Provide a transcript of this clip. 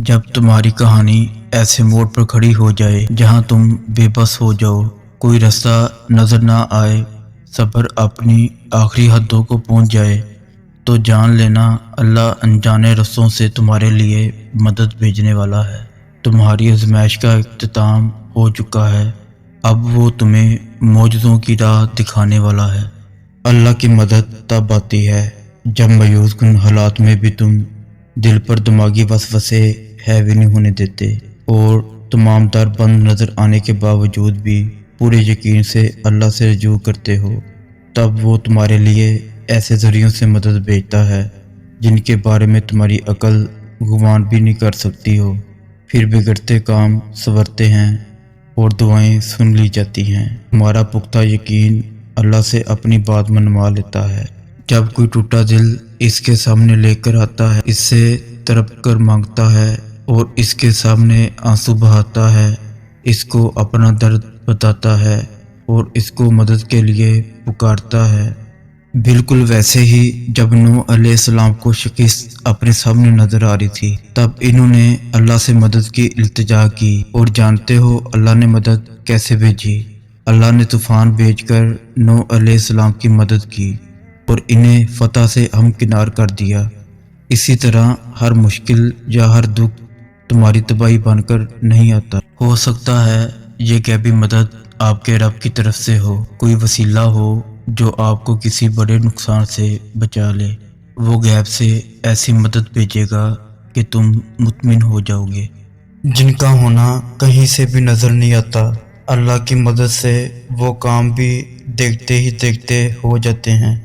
جب تمہاری کہانی ایسے موڑ پر کھڑی ہو جائے جہاں تم بے بس ہو جاؤ، کوئی راستہ نظر نہ آئے، صبر اپنی آخری حدوں کو پہنچ جائے، تو جان لینا اللہ انجانے رستوں سے تمہارے لیے مدد بھیجنے والا ہے۔ تمہاری آزمائش کا اختتام ہو چکا ہے، اب وہ تمہیں معجزوں کی راہ دکھانے والا ہے۔ اللہ کی مدد تب آتی ہے جب مایوس کن حالات میں بھی تم دل پر دماغی وسوسے ہیوی نہیں ہونے دیتے، اور تمام در بند نظر آنے کے باوجود بھی پورے یقین سے اللہ سے رجوع کرتے ہو۔ تب وہ تمہارے لیے ایسے ذریعوں سے مدد بھیجتا ہے جن کے بارے میں تمہاری عقل گمان بھی نہیں کر سکتی ہو۔ پھر بگڑتے کام سنورتے ہیں اور دعائیں سن لی جاتی ہیں۔ ہمارا پختہ یقین اللہ سے اپنی بات منوا لیتا ہے۔ جب کوئی ٹوٹا دل اس کے سامنے لے کر آتا ہے، اس سے تڑپ کر مانگتا ہے اور اس کے سامنے آنسو بہاتا ہے، اس کو اپنا درد بتاتا ہے اور اس کو مدد کے لیے پکارتا ہے، بالکل ویسے ہی جب نوح علیہ السلام کو شکست اپنے سامنے نظر آ رہی تھی، تب انہوں نے اللہ سے مدد کی التجا کی۔ اور جانتے ہو اللہ نے مدد کیسے بھیجی؟ اللہ نے طوفان بھیج کر نوح علیہ السلام کی مدد کی اور انہیں فتح سے ہمکنار کر دیا۔ اسی طرح ہر مشکل یا ہر دکھ تمہاری تباہی بن کر نہیں آتا۔ ہو سکتا ہے یہ غیبی مدد آپ کے رب کی طرف سے ہو، کوئی وسیلہ ہو جو آپ کو کسی بڑے نقصان سے بچا لے۔ وہ غیب سے ایسی مدد بھیجے گا کہ تم مطمئن ہو جاؤ گے، جن کا ہونا کہیں سے بھی نظر نہیں آتا۔ اللہ کی مدد سے وہ کام بھی دیکھتے ہی دیکھتے ہو جاتے ہیں